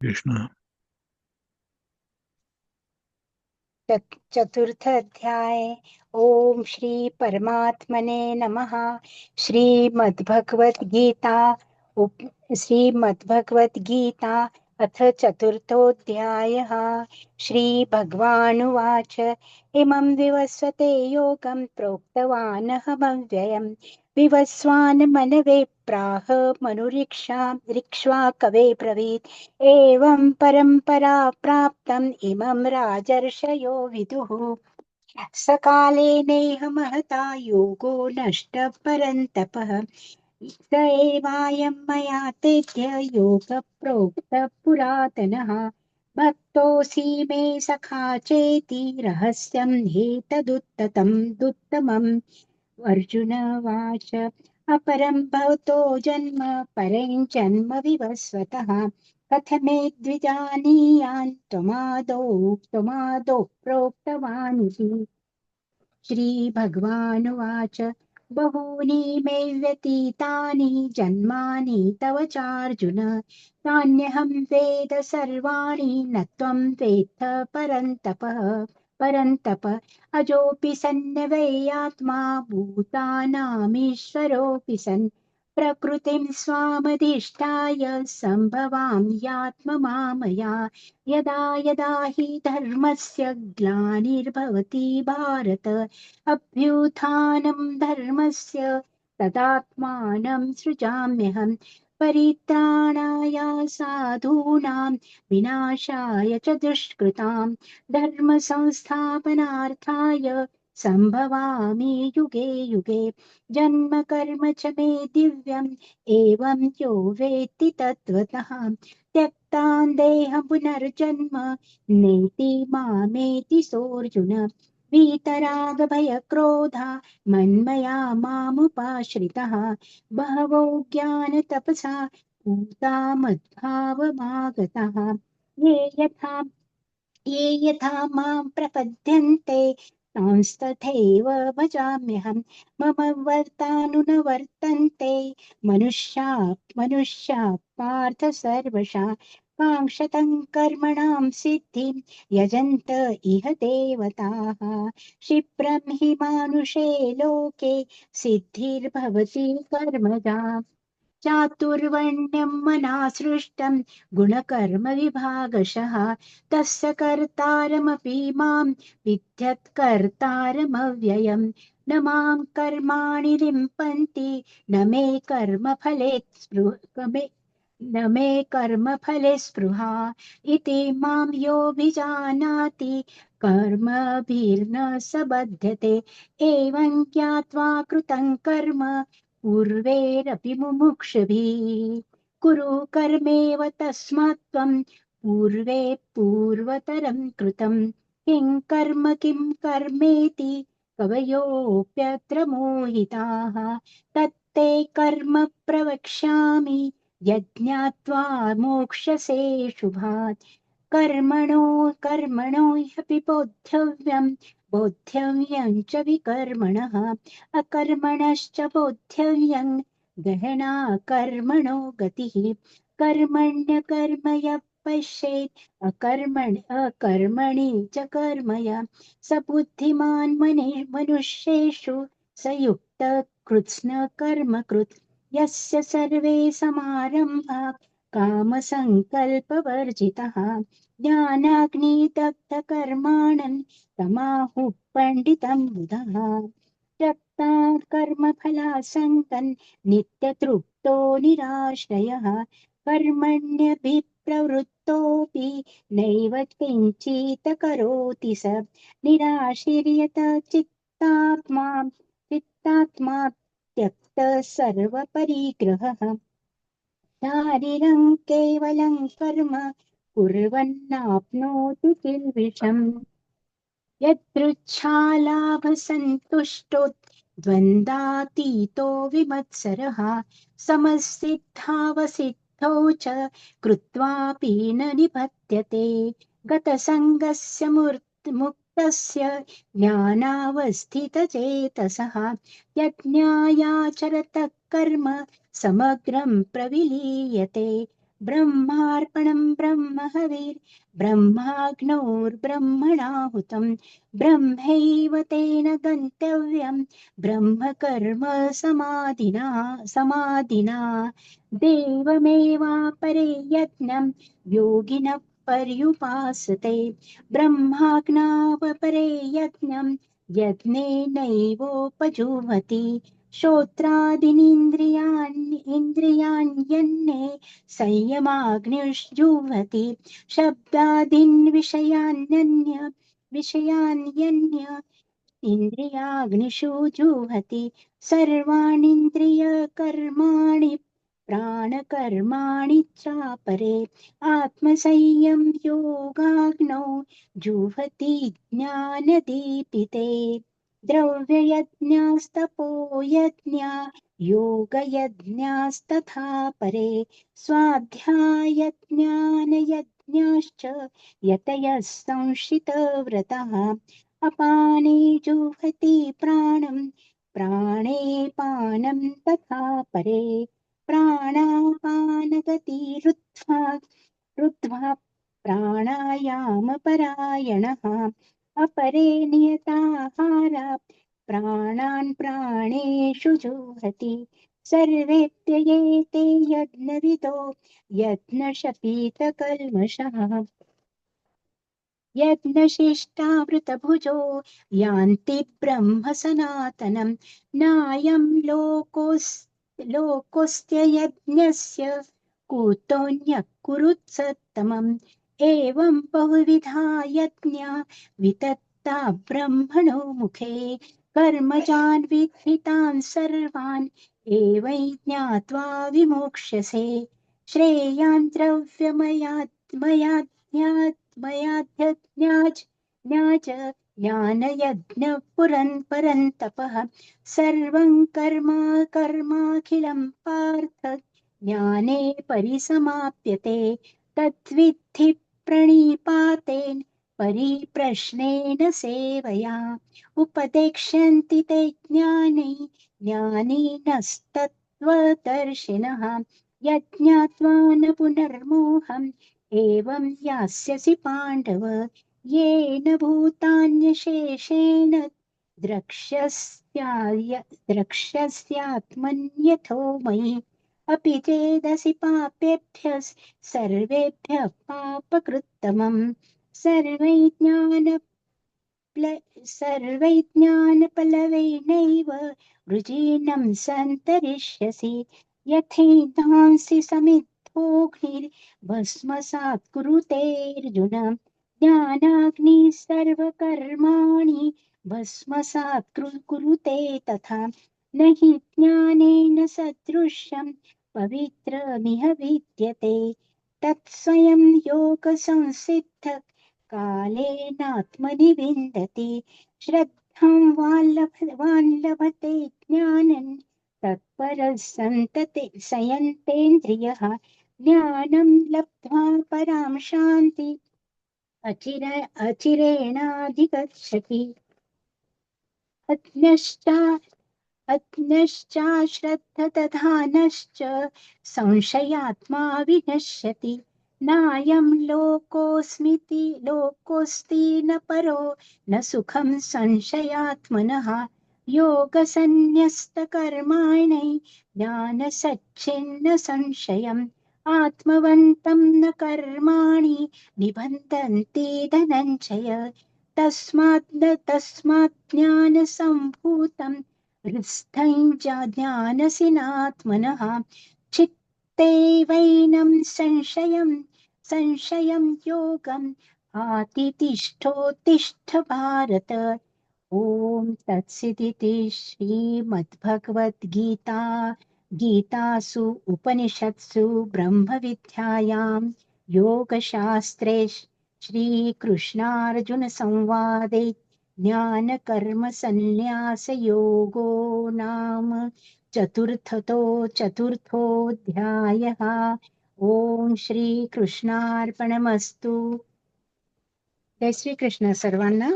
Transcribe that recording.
कृष्ण। चतुर्थ अध्याय। ओम श्री परमात्मने नमः। श्रीमद्भगवत गीता श्रीमद्भगवत गीता अथ चतुर्थोऽध्यायः। श्रीभगवानुवाच इमं विवस्वते योगं प्रोक्तवानहमव्ययम् विवस्वान् मनवे प्राह ऋक्ष्वा कवे ब्रवीत् एवं परम्परा प्राप्तम् इमं राजर्षयो विदुः। सकाले नेह महता योगो नष्टः परन्तपः स एवायं मया तेद्य योगः प्रोक्तः पुरातनः। भक्तोऽसि मे सखा चेति रहस्यं ह्येतदुत्तमम्। अर्जुनवाच अपरं भवतो जन्म परं जन्म विवस्वतः कथमे द्विजानीयान् त्वमादौ प्रोक्तवानिति। श्रीभगवानुवाच बहूनि मे व्यतीतानि जन्मानि तव चार्जुन तान्यहं वेद सर्वाणि न त्वं वेत्थ परन्तप अजोऽपि सन्नवेयात्मा भूतानामीश्वरोऽपि सन् प्रकृतिं स्वामधिष्ठाय सम्भवाम्यात्ममामया यदा यदा हि धर्मस्य ग्लानिर्भवति भारत अभ्युत्थानं धर्मस्य तदात्मानं सृजाम्यहम् परित्राणाय साधूनां विनाशाय च दुष्कृतां धर्म संस्थापनार्थाय सम्भवामि युगे युगे जन्म कर्म च मे दिव्यम् एवं यो वेत्ति तत्त्वतः त्यक्तान् देह पुनर्जन्म नेति मामेति सोऽर्जुन वीतरागभयक्रोधा मन्मया मामुपाश्रितः बहवो ज्ञानतपसा पूता मद्भावमागताः ये यथा मां प्रपद्यन्ते तांस्तथैव भजाम्यहम् मम वर्तानुनवर्तन्ते मनुष्या पार्थ सर्वशा काङ्क्षतं कर्मणां सिद्धिं यजन्त इह देवताः क्षिप्रं हि मानुषे लोके सिद्धिर्भवति कर्मजा चातुर्वर्ण्यं मना सृष्टं गुणकर्मविभागशः तस्य कर्तारमपि मां विद्यत्कर्तारमव्ययम् न मां कर्माणि लिम्पन्ति न मे कर्मफले न मे कर्मफले स्पृहा इति मां योऽभिजानाति कर्मभिर्न स बध्यते एवं ज्ञात्वा कृतं कर्म पूर्वेरपि मुमुक्षुभिः कुरु कर्मेव तस्मात् त्वं पूर्वे पूर्वतरं कृतं किं कर्मेति कवयोऽप्यत्र मोहिताः तत्ते कर्म प्रवक्ष्यामि यज्ञात्वा मोक्ष्यसे शुभात् कर्मणो ह्यपि बोद्धव्यं च विकर्मणः अकर्मणश्च बोद्धव्यं गहना कर्मणो गतिः कर्मण्यकर्म यः पश्येत् अकर्मणि च कर्मय स बुद्धिमान् मनुष्येषु स युक्तः कृत्स्न कर्मकृत् यस्य सर्वे समारम्भा कामसङ्कल्पवर्जितः ज्ञानाग्निदग्धकर्माणं तमाहुः पण्डितं बुधः त्यक्तात् कर्मफलासङ्गन् नित्यतृप्तो निराश्रयः कर्मण्यभिप्रवृत्तोऽपि नैव किञ्चित् करोति स निराशीर्यत चित्तात्मा त्यक्त सर्वपरिग्रहः शारीरं केवलं कर्म कुर्वन्नाप्नोति किल्बिषम् यदृच्छालाभसन्तुष्टो द्वन्द्वातीतो विमत्सरः समसिद्धावसिद्धौ च कृत्वापि न निबध्यते गतसङ्गस्य मुक्तस्य ज्ञानावस्थितचेतसः यज्ञायाचरतः कर्म समग्रं प्रविलीयते ब्रह्मार्पणं ब्रह्महविर् ब्रह्माग्नौर्ब्रह्मणाहुतं ब्रह्मैव तेन गन्तव्यं ब्रह्मकर्म समाधिना देवमेवापरे यज्ञं योगिनः पर्युपासते ब्रह्माज्ञावपरे यज्ञं यज्ञेनैवोपजुह्वति श्रोत्रादीनिन्द्रियाण्यन्ये संयमाग्निर्जुह्वति शब्दादीन् विषयान्यन्य इन्द्रियाग्निषु जुह्वति सर्वाणीन्द्रियकर्माणि प्राणकर्माणि चापरे आत्मसंयम योगाग्नौ जुह्वति ज्ञानदीपिते द्रव्ययज्ञास्तपोयज्ञा योगयज्ञास्तथा परे स्वाध्यायज्ञानयज्ञाश्च यतयः संशितव्रतः अपाने जुह्वति प्राणं प्राणे पानं तथा परे प्राणापानगतिरुत्वा रुद्ध्वा प्राणायामपरायणः अपरे नियताहारा प्राणान् प्राणेषु जुह्वति सर्वेऽप्ययेते यज्ञविदो यज्ञशपीतकल्मषः यज्ञशिष्टामृतभुजो यान्ति ब्रह्म सनातनं नायं लोकोऽस्त्ययज्ञस्य कुतोऽन्यः कुरुत्सत्तमम् एवं बहुविधा यज्ञा वितत्ता ब्रह्मणो मुखे कर्मजान् विद्धितान् सर्वान् एवं ज्ञात्वा विमोक्ष्यसे श्रेयान् द्रव्यमयाध्यात्मयाध्यात्मयाध्यात्म्याच ज्ञानयज्ञ परन्तपः सर्वं कर्माखिलं पार्थ ज्ञाने परिसमाप्यते तद्विद्धि प्रणिपातेन परिप्रश्नेन सेवया उपदेक्ष्यन्ति ते ज्ञानिनस्तत्त्वदर्शिनः यज्ञात्वा न पुनर्मोहम् एवं यास्यसि पाण्डव येन भूतान्यशेषेण द्रक्ष्यस्यात्मन्यथो मयि अपि चेदसि पापेभ्यः सर्वेभ्यः पापकृत्तमम् सर्वैज्ञानपलवेनैव वृजीनं सन्तरिष्यसि यथैधांसि समिद्धोऽग्निर्भस्मसात् कुरुतेऽर्जुन ज्ञानाग्निः सर्वकर्माणि भस्मसात् कुरुते तथा न हि ज्ञानेन सदृशं पवित्रमिह विद्यते तत्स्वयं योगसंसिद्धः कालेनात्मनि विन्दति श्रद्धां वान् लभते ज्ञानं तत्परः संयन्तेन्द्रियः ज्ञानं लब्ध्वा परां शान्ति अचिरेणाधिगच्छति अज्ञश्चाश्रद्धतधानश्च संशयात्मा विनश्यति नायं लोकोऽस्ति न परो न सुखं संशयात्मनः योगसन्न्यस्तकर्माणि ज्ञानसच्छिन्न संशयम् आत्मवन्तं न कर्माणि निबन्धन्ति धनञ्जय तस्मात् ज्ञानसम्भूतं हृस्थं ज्ञानसिनात्मनः चित्तेवैनं संशयं योगम् आतितिष्ठोत्तिष्ठ भारत ॐ तत्सदिति गीतासु उपनिषत्सु ब्रह्मविद्यायां योगशास्त्रे श्रीकृष्णार्जुनसंवादे ज्ञानकर्मसन्न्यासयोगो नाम चतुर्थोऽध्यायः। ॐ श्रीकृष्णार्पणमस्तु। जय श्रीकृष्ण सर्वांना।